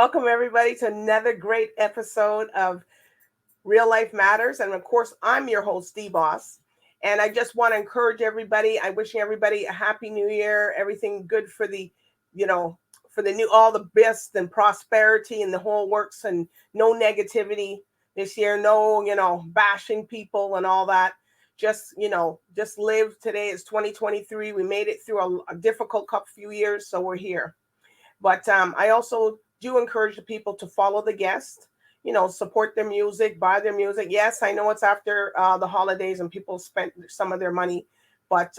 Welcome everybody to another great episode of Real Life Matters. And of course, I'm your host, DBoss. And I just want to encourage everybody. I'm wishing everybody a happy new year, everything good for the, for the new, all the best and prosperity and the whole works, and no negativity this year, no, bashing people and all that. Just live. Today is 2023. We made it through a difficult couple few years, so we're here. But I also do encourage the people to follow the guests, support their music, buy their music. Yes, I know it's after the holidays and people spent some of their money, but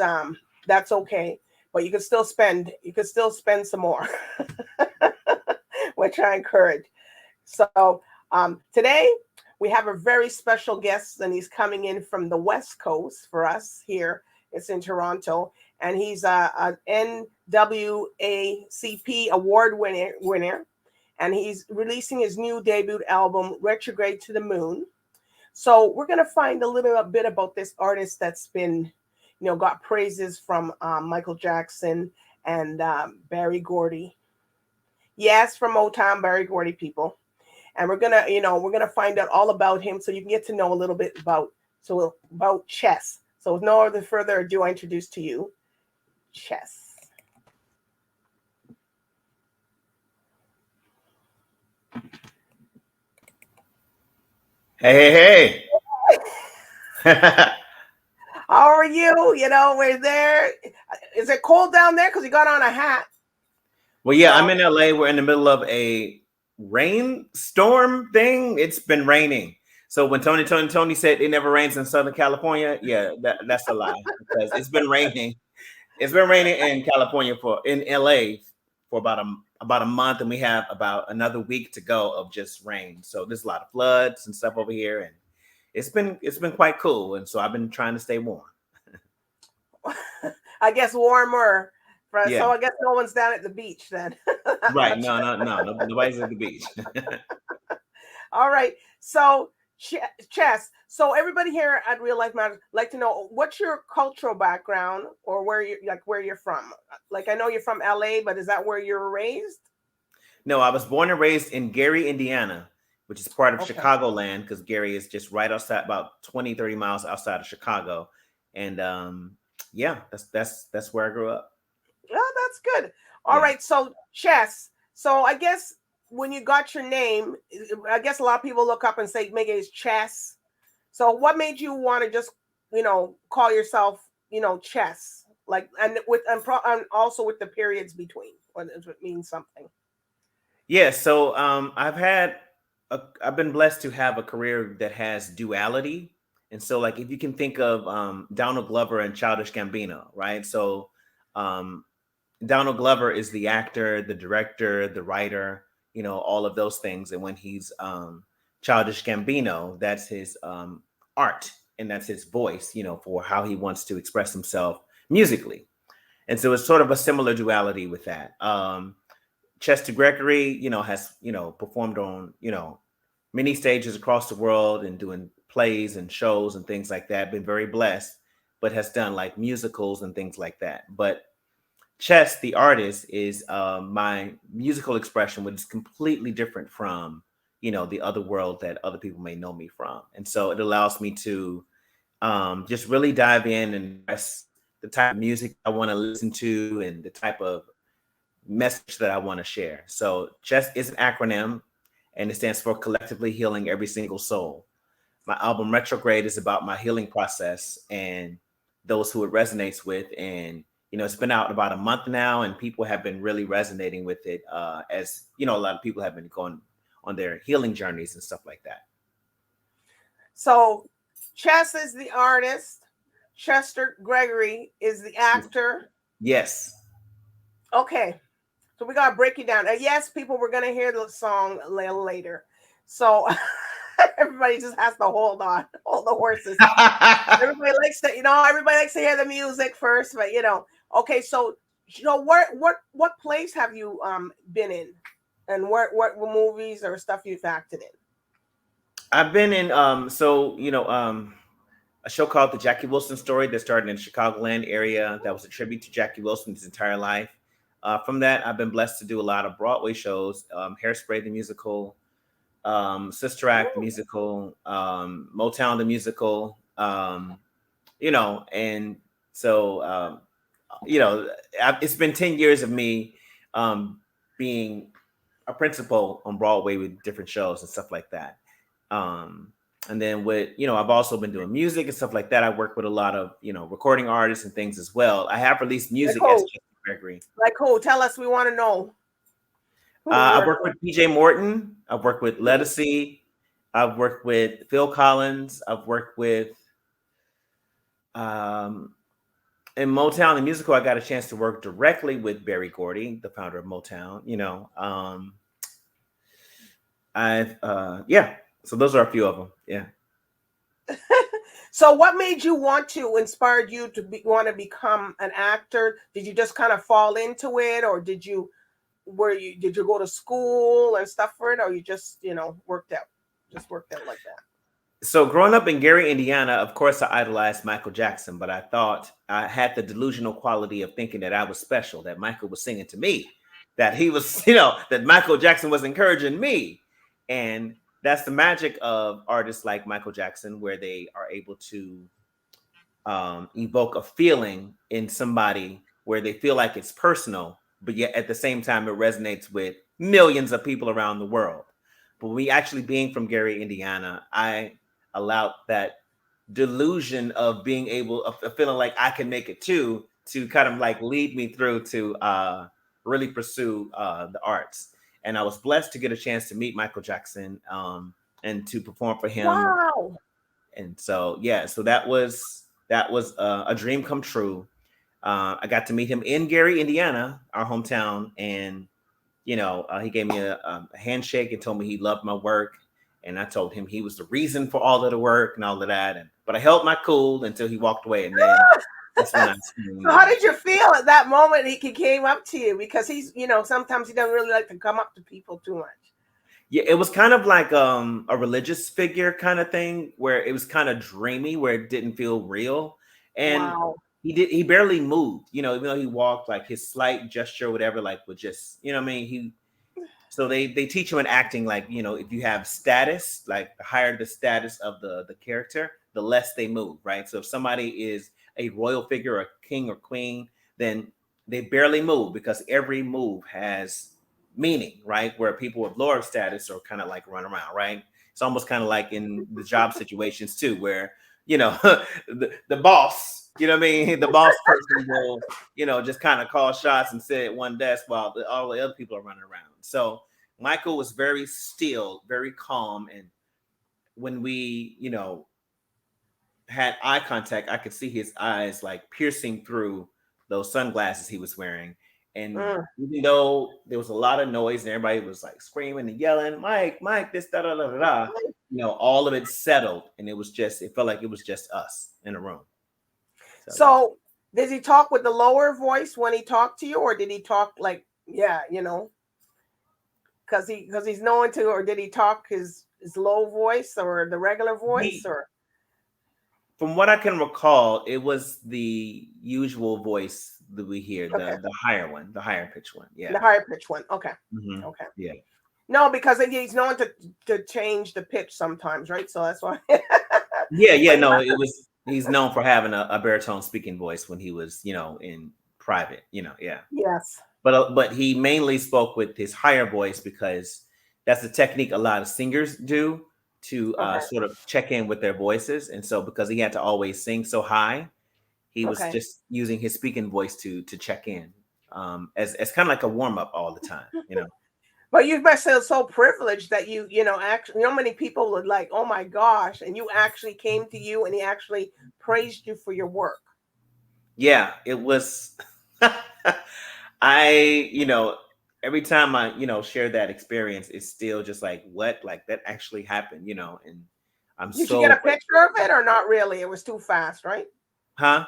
that's okay. But you can still spend. You can still spend some more, which I encourage. So today we have a very special guest, and he's coming in from the West Coast for us here. It's in Toronto, and he's an NAACP award winner, and he's releasing his new debut album, Retrograde to the Moon. So we're going to find a little bit about this artist that's been, got praises from Michael Jackson and Barry Gordy. Yes, from Motown, Barry Gordy people. And we're gonna find out all about him, so you can get to know a little bit about C.H.E.S.S. So with no other further ado, I introduce to you C.H.E.S.S. Hey. How are you? We're there. Is it cold down there? Because you got on a hat. Well, yeah, I'm in LA. We're in the middle of a rainstorm thing. It's been raining. So when Tony said it never rains in Southern California, yeah, that's a lie, because it's been raining. It's been raining in California in LA for about a month, and we have about another week to go of just rain. So there's a lot of floods and stuff over here, and it's been quite cool. And so I've been trying to stay warm. I guess warmer. Yeah. So I guess no one's down at the beach then. Right. No. Nobody's at the beach. All right. So C.H.E.S.S. So everybody here at Real Life Matters like to know, what's your cultural background, or where you're from? Like, I know you're from LA, but is that where you were raised? No, I was born and raised in Gary, Indiana, which is part of Chicagoland, because Gary is just right outside, about 20, 30 miles outside of Chicago. And yeah, that's where I grew up. Oh, that's good. All right. So C.H.E.S.S. So I guess when you got your name, I guess a lot of people look up and say maybe it's C.H.E.S.S. So what made you want to just, call yourself, C.H.E.S.S? Like, and also with the periods between, when it means something. Yeah. So I've been blessed to have a career that has duality. And so, like, if you can think of Donald Glover and Childish Gambino, right? So Donald Glover is the actor, the director, the writer, all of those things. And when he's Childish Gambino, that's his art, and that's his voice, for how he wants to express himself musically. And so it's sort of a similar duality with that. Chester Gregory, has, performed on, many stages across the world and doing plays and shows and things like that. Been very blessed, but has done like musicals and things like that. But C.H.E.S.S, the artist, is my musical expression, which is completely different from, the other world that other people may know me from. And so it allows me to just really dive in and express the type of music I want to listen to and the type of message that I want to share. So C.H.E.S.S is an acronym, and it stands for Collectively Healing Every Single Soul. My album Retrograde is about my healing process and those who it resonates with. And it's been out about a month now, and people have been really resonating with it. As a lot of people have been going on their healing journeys and stuff like that. So C.H.E.S.S is the artist. Chester Gregory is the actor. Yes. Okay. So we got to break it down. Yes, people, we're going to hear the song a little later. So everybody just has to hold the horses. Everybody likes to hear the music first, but okay. So, what plays have you been in, and what movies or stuff you've acted in? I've been in a show called The Jackie Wilson Story that started in the Chicagoland area. That was a tribute to Jackie Wilson his entire life. from that, I've been blessed to do a lot of Broadway shows, Hairspray the musical, Sister Act the Ooh, musical, Motown the musical, you know, and so you know, it's been 10 years of me being a principal on Broadway with different shows and stuff like that. Um, and then with, you know, I've also been doing music and stuff like that. I work with a lot of, you know, recording artists and things as well. I have released like music as who? Jesse Gregory. Like who? Tell us. We want to know who you I've work worked with. with PJ Morton. I've worked with Mhm. Lettucey. I've worked with Phil Collins. I've worked with um, in Motown the musical. I got a chance to work directly with Berry Gordy, the founder of Motown. You know, I've yeah. So those are a few of them. Yeah. So, what made you want to inspired you to want to become an actor? Did you just kind of fall into it, or did you go to school and stuff for it, or you just worked out like that? So growing up in Gary, Indiana, of course I idolized Michael Jackson, but I thought I had the delusional quality of thinking that I was special, that Michael was singing to me, that he was, you know, that Michael Jackson was encouraging me. And that's the magic of artists like Michael Jackson, where they are able to evoke a feeling in somebody where they feel like it's personal, but yet at the same time it resonates with millions of people around the world. But we actually being from Gary, Indiana, I allowed that delusion of being able of feeling like I can make it too to kind of like lead me through to really pursue the arts. And I was blessed to get a chance to meet Michael Jackson and to perform for him. Wow. And so yeah, so that was a dream come true. I got to meet him in Gary, Indiana, our hometown, and you know, he gave me a handshake and told me he loved my work, and I told him he was the reason for all of the work and all of that. And but I held my cool until he walked away, and then that's when I So, how screamed. did you feel at that moment he came up to you? Because sometimes he doesn't really like to come up to people too much. Yeah, it was kind of like a religious figure kind of thing where it was kind of dreamy, where it didn't feel real. And Wow. he barely moved, you know, even though he walked, like his slight gesture, whatever, like would just, you know what I mean? So they teach you in acting, like, you know, if you have status, like the higher the status of the character, the less they move, right? So if somebody is a royal figure, a king or queen, then they barely move because every move has meaning, right? Where people with lower status are kind of like run around, right? It's almost kind of like in the job situations too, where, you know, the boss, you know what I mean? The boss person will, you know, just kind of call shots and sit at one desk while all the other people are running around. So Michael was very still, very calm. And when we, you know, had eye contact, I could see his eyes like piercing through those sunglasses he was wearing. And Mm. even though there was a lot of noise and everybody was like screaming and yelling, Mike, Mike, this, da, da, da, da, da, you know, all of it settled. And it felt like it was just us in a room. So, yeah. So, did he talk with the lower voice when he talked to you, or did he talk like, yeah, because he's known to, or did he talk his low voice or the regular voice, He, or from what I can recall, it was the usual voice that we hear, okay, the higher one, the higher pitch one. Yeah. the higher pitch one? Okay, Hmm. okay. Yeah. No, because he's known to change the pitch sometimes, right? So that's why. Yeah. Yeah. But No, he's known for having a baritone speaking voice when he was, you know, in private, you know. Yeah. yes, But he mainly spoke with his higher voice because that's the technique a lot of singers do to okay, sort of check in with their voices. And so because he had to always sing so high, he was okay. just using his speaking voice to check in as kind of like a warm up all the time, you know. But you must feel so privileged that actually, many people would like, oh my gosh, and you actually came to you and he actually praised you for your work. Yeah, it was. I, you know, every time I, you know, share that experience, it's still just like, what, like that actually happened, you know, and I'm Did you get so a picture of it or not really? It was too fast, right? huh?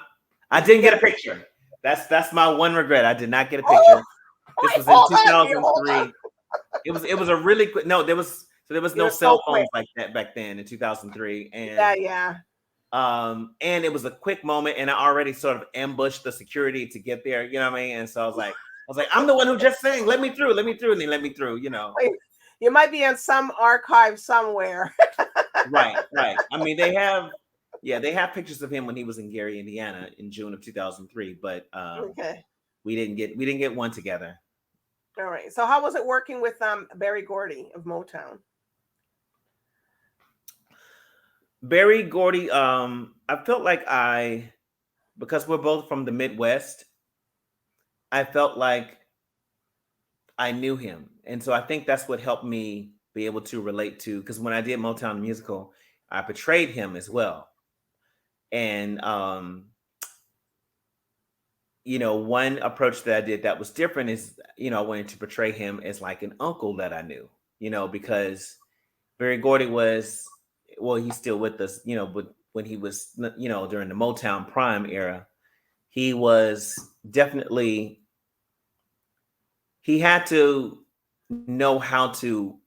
I Did you didn't get get a a picture? picture. That's my one regret. I did not get a Oh, picture. This wait, was in hold on, you hold on. 2003. It was a really quick. No, there was It no was so cell quick. phones like that back then in 2003, Yeah, yeah. and it was a quick moment, and I already sort of ambushed the security to get there. You know what I mean? And so I was like, was like, I'm the one who just sang. Let me through. Let me through. And they let me through. You might be in some archive somewhere. Right, right. I mean, they have pictures of him when he was in Gary, Indiana, in June of 2003. But Okay. we didn't get one together. All right. So how was it working with Berry Gordy of Motown? Berry Gordy, I felt like because we're both from the Midwest, I felt like I knew him. And so I think that's what helped me be able to relate to, because when I did Motown the musical, I portrayed him as well. And one approach that I did that was different is, I wanted to portray him as like an uncle that I knew, because Barry Gordy was, well, he's still with us, but when he was, during the Motown Prime era, he was definitely, he had to know how to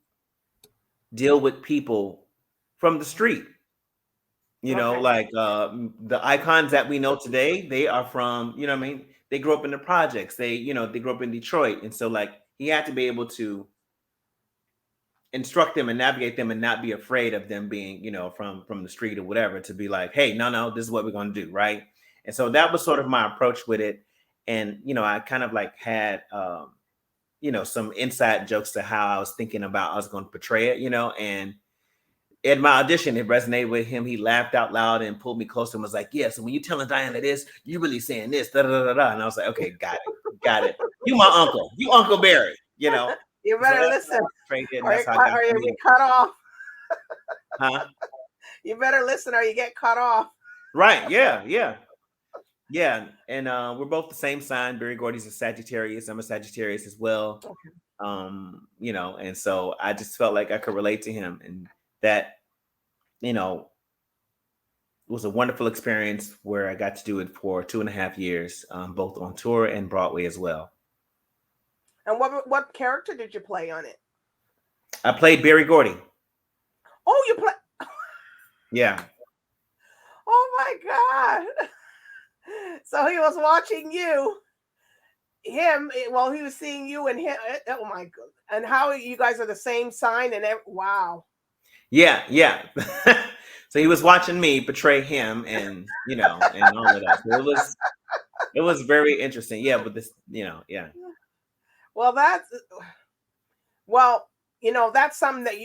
deal with people from the street. Okay. Like the icons that we know today, they are from, what I mean? They grew up in the projects. They grew up in Detroit. And so like he had to be able to instruct them and navigate them and not be afraid of them being, from the street or whatever, to be like, hey, no, this is what we're going to do. Right. And so that was sort of my approach with it. And, I kind of like had, some inside jokes to how I was thinking about I was going to portray it, and in my audition, it resonated with him. He laughed out loud and pulled me closer and was like, yeah, so when you telling Diana this, you really saying this, da da da da. And I was like, okay, got it. You my uncle. You Uncle Barry, You So better that's listen. how I portrayed it, and Or, that's how I got or you to get cut off. Huh? You better listen or you get cut off. Right. Yeah. Yeah. Yeah. And we're both the same sign. Barry Gordy's a Sagittarius. I'm a Sagittarius as well. Okay. And so I just felt like I could relate to him, and that, it was a wonderful experience where I got to do it for 2.5 years, both on tour and Broadway as well. And what character did you play on it? I played Barry Gordy. Oh, you play. Yeah. Oh my God. So he was watching him, well, he was seeing you and him. Oh my God. And how you guys are the same sign wow. Yeah. Yeah. So he was watching me portray him, and, and all of that. So it was very interesting. Yeah. But this, yeah. Well, that's something that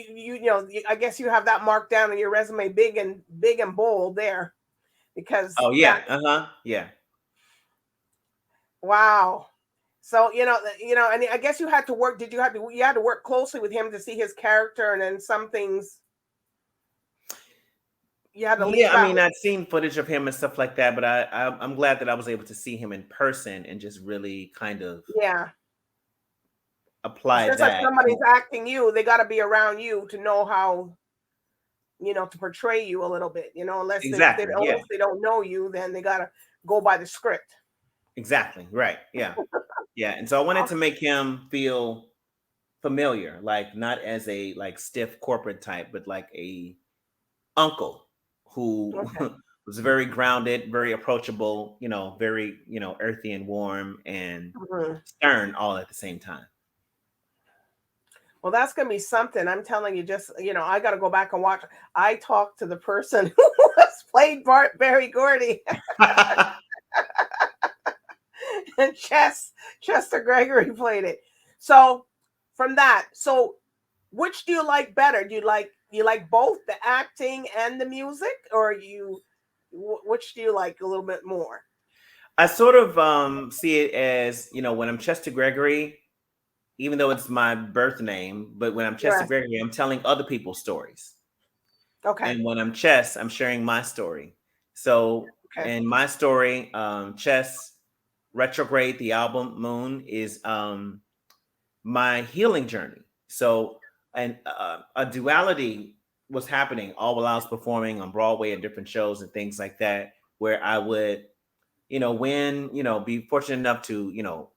I guess you have that marked down in your resume, big and bold there, because Oh yeah. Uh-huh. Yeah. wow. So and I guess you had to work. You had to work closely with him to see his character, and then some things you had to leave I out. mean, I'd seen footage of him and stuff like that, but I'm glad that I was able to see him in person and just really kind of apply Since like that. somebody's acting you, they got to be around you to know how to portray you a little bit. Unless Exactly. Yeah. they don't know you, then they got to go by the script. Exactly. Right. Yeah. Yeah. And so I wanted to make him feel familiar, like not as a like stiff corporate type, but like a uncle who Okay. was very grounded, very approachable, very, earthy and warm and stern all at the same time. Well, that's going to be something. I'm telling you, just, I got to go back and watch. I talked to the person who was played Barry Gordy and Chester Gregory played it. So from that, which do you like better? Do you like both the acting and the music, or which do you like a little bit more? I sort of see it as, when I'm Chester Gregory, even though it's my birth name, but when I'm Chester Gregory, I'm telling other people's stories. Okay. And when I'm Chess, I'm sharing my story. So in my story, Chess Retrograde, the album Moon, is my healing journey. So, and a duality was happening all while I was performing on Broadway and different shows and things like that, where I would, be fortunate enough to,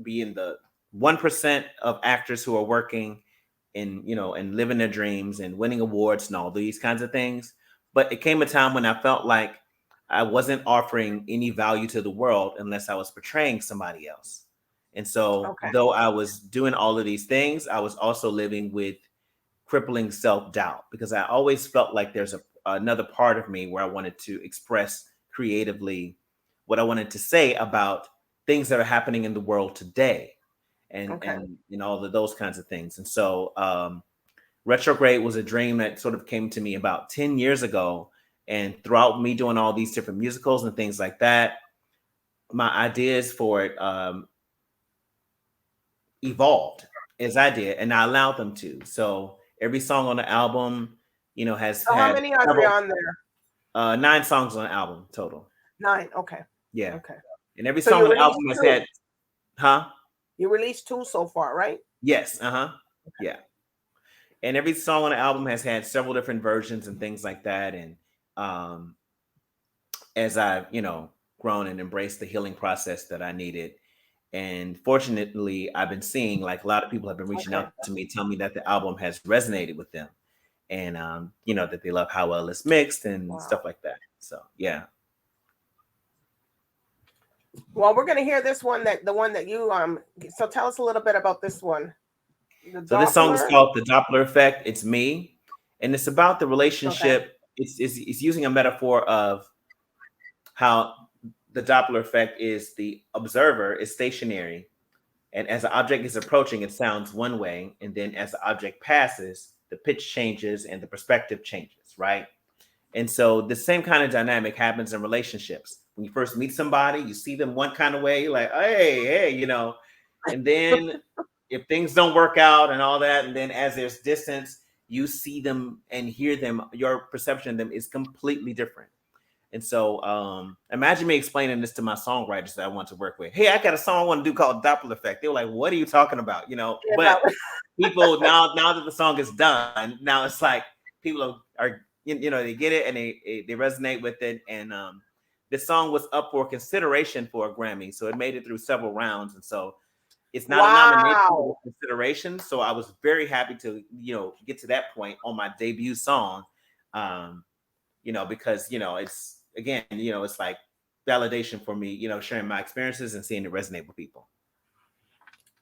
be in the 1% of actors who are working and living their dreams and winning awards and all these kinds of things. But it came a time when I felt like I wasn't offering any value to the world unless I was portraying somebody else. And so, Okay. though I was doing all of these things, I was also living with crippling self-doubt because I always felt like there's another part of me where I wanted to express creatively what I wanted to say about things that are happening in the world today, and Okay. all of those kinds of things. And so Retrograde was a dream that sort of came to me about 10 years ago. And throughout me doing all these different musicals and things like that, my ideas for it evolved as I did, and I allowed them to. So every song on the album, has So how had many are there several, on there? 9 songs on the album total. 9. Okay. Yeah. Okay. And every So song you on the released album has 2. had, huh? You released 2 so far, right? Yes. Yeah. And every song on the album has had several different versions and things like that. And um, as I've, grown and embraced the healing process that I needed. And fortunately, I've been seeing like a lot of people have been reaching Okay. out to me, tell me that the album has resonated with them. And that they love how well it's mixed and Wow. stuff like that. So yeah. Well, we're going to hear this one the one that you so tell us a little bit about this one. The So this song is Doppler. called The Doppler Effect. It's me. And it's about the Okay. relationship. It's using a metaphor of how the Doppler effect is the observer is stationary. And as the object is approaching, it sounds one way. And then as the object passes, the pitch changes and the perspective changes, right? And so the same kind of dynamic happens in relationships. When you first meet somebody, you see them one kind of way, you're like, hey, and then if things don't work out and all that, and then as there's distance, you see them and hear them, your perception of them is completely different. And so imagine me explaining this to my songwriters that I want to work with. Hey, I got a song I want to do called Doppler Effect. They were like, what are you talking about? Yeah, But people now that the song is done, now it's like people are they get it and they resonate with it. And this song was up for consideration for a Grammy. So it made it through several rounds. And so it's not a nomination, but wow. a consideration. So I was very happy to, get to that point on my debut song. Because it's again, it's like validation for me, sharing my experiences and seeing it resonate with people.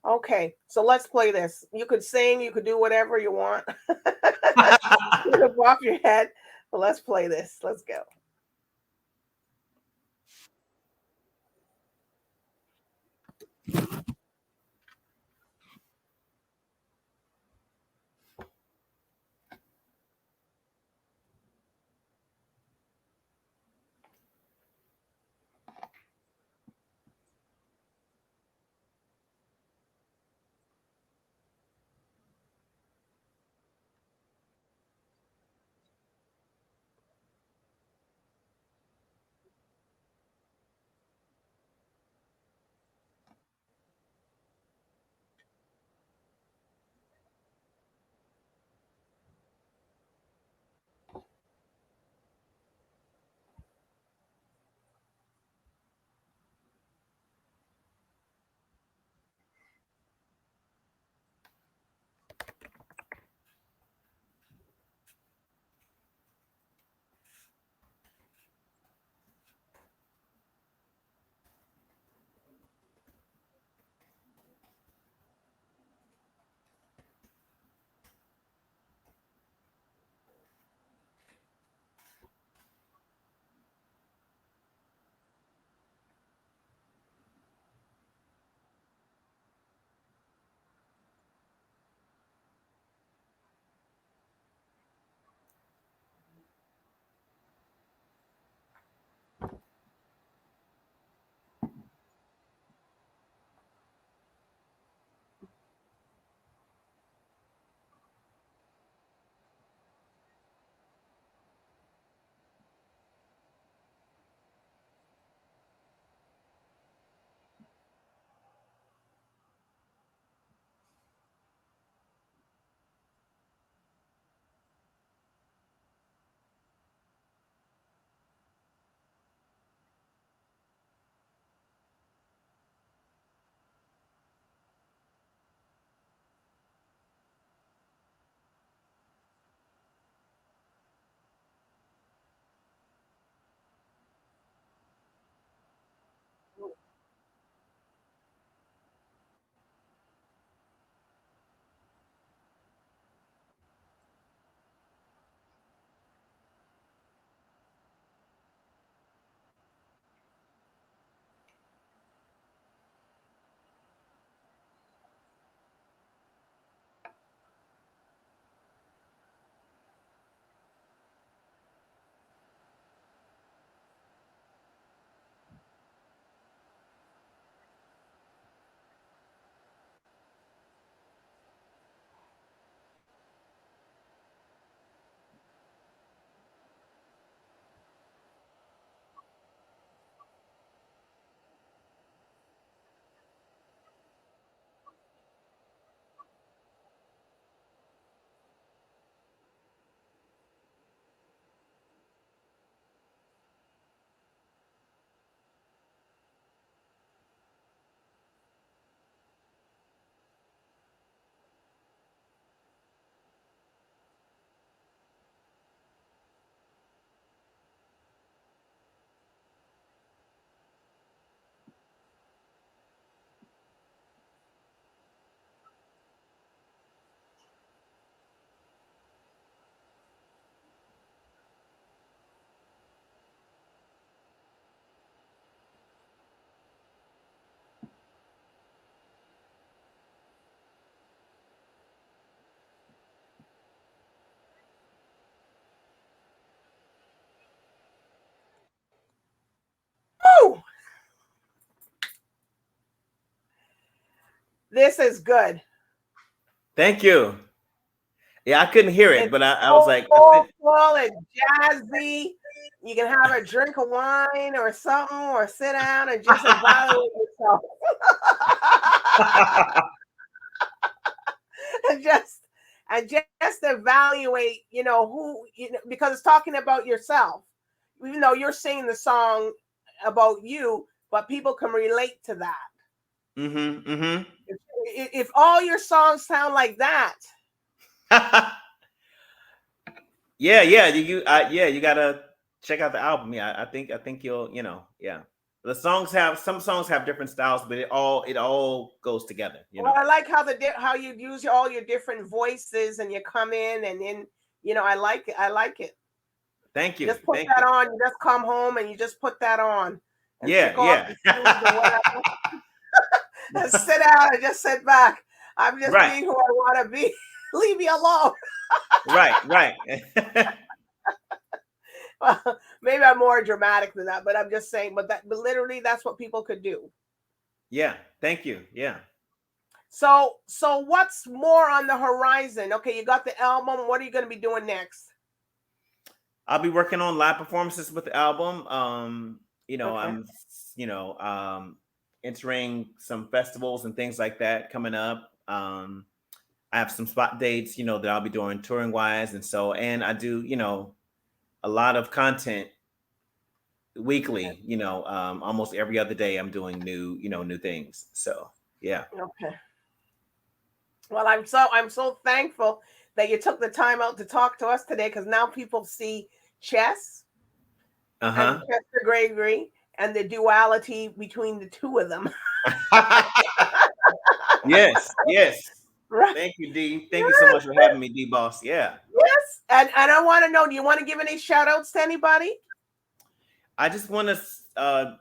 Okay. So let's play this. You could sing, you could do whatever you want. You could off your head. But let's play this. Let's go. This is good. Thank you. Yeah, I couldn't hear it, It's but I was like, I think. soulful and jazzy. You can have a drink of wine or something, or sit down and just evaluate yourself. and just just evaluate, who, because it's talking about yourself. Even though you're singing the song about you, but people can relate to that. Mm-hmm. Mm-hmm. If all your songs sound like that, Yeah, yeah, you gotta check out the album. Yeah, I think you'll, yeah. Some songs have different styles, but it all goes together. well, I like how you use all your different voices, and you come in, and then I like it. I like it. Thank You you, just put thank that you. on. You just come home and you just put that on, and Yeah, take off yeah. your shoes or whatever, and sit down and just sit back. I'm just Right, being who I want to be. Leave me alone. right, right. Well, maybe I'm more dramatic than that, but I'm just saying. But literally, that's what people could do. Yeah, thank you. Yeah. So what's more on the horizon? Okay, you got the album. What are you going to be doing next? I'll be working on live performances with the album. Okay. I'm, you know, entering some festivals and things like that coming up. I have some spot dates, that I'll be doing touring wise, and I do, a lot of content weekly. Almost every other day I'm doing new things. So yeah. Okay. Well, I'm so thankful that you took the time out to talk to us today, because now people see Chess Uh and huh. Chester Gregory and the duality between the two of them. Yes, yes. Right. Thank you, D. Thank you so much for having me, D-Boss. Yeah. Yes. And I want to know, do you want to give any shout outs to anybody? I just want to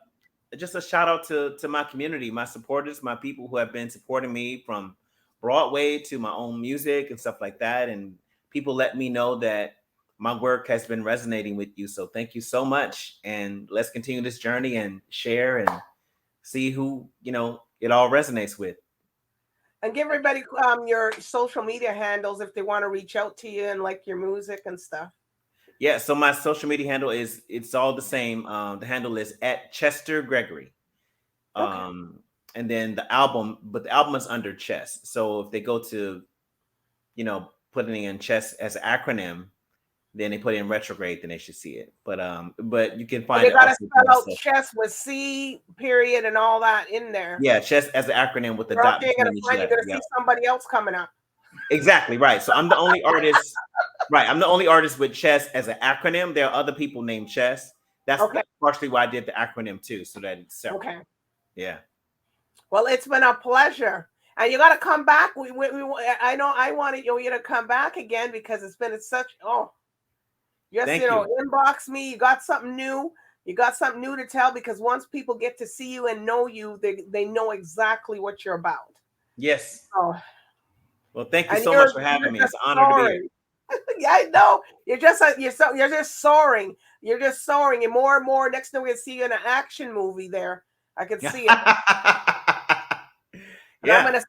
just a shout out to my community, my supporters, my people who have been supporting me from Broadway to my own music and stuff like that. And people let me know that my work has been resonating with you. So thank you so much. And let's continue this journey and share and see who, it all resonates with. And give everybody your social media handles if they want to reach out to you and like your music and stuff. Yeah, so my social media handle it's all the same. The handle is at Chester Gregory. Okay. Um, and then the album is under Chess. So if they go to, putting in Chess as an acronym, then they put in retrograde, then they should see it. But you can But find they it got to also through spell my out social. chess with C period and all that in there. Yeah, Chess as an acronym with the Or else dot you're gonna between each find you're letter. gonna see Yep. somebody else coming up. Exactly right. So I'm the only artist. Right, I'm the only artist with Chess as an acronym. There are other people named Chess. That's Okay. partially why I did the acronym too, so that it's separate. Okay. Yeah. Well, it's been a pleasure. And you got to come back. I know I wanted you to come back again, because it's been such, just, Thank you. inbox me. You got something new. You got something new to tell, because once people get to see you and know you, they know exactly what you're about. Yes. Oh, Well, thank you and so much for having me. just It's an honor to be here. soaring. Yeah, I know. You're just soaring. You're just soaring, and more. Next thing we're gonna see you in an action movie there. I can see it. And I'm Yeah. gonna say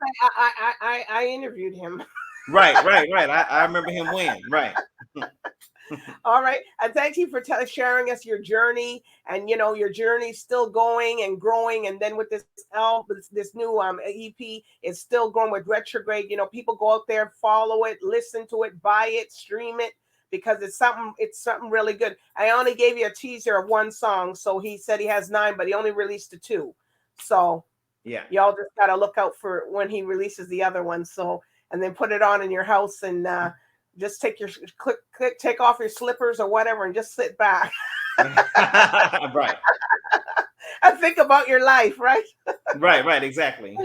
I interviewed him. Right, right, right. I remember him when. Right. All right, and thank you for sharing us your journey, and your journey still going and growing, and then with this album, this new EP is still going with Retrograde. People go out there, follow it, listen to it, buy it, stream it, because it's something really good. I only gave you a teaser of one song, so he said he has 9, but he only released the 2. So Yeah. y'all just gotta look out for when he releases the other one. So, and then put it on in your house, and just take off your slippers or whatever, and just sit back Right. and think about your life, right? Right, right, exactly.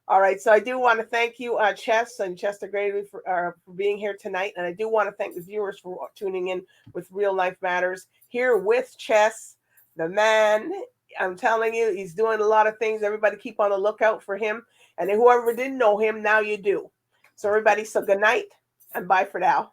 All right. So I do want to thank you, Chess and Chester Grady, for being here tonight, and I do want to thank the viewers for tuning in with Real Life Matters here with Chess, the man. I'm telling you, he's doing a lot of things. Everybody keep on the lookout for him, and whoever didn't know him, now you do. So everybody, so good night and bye for now.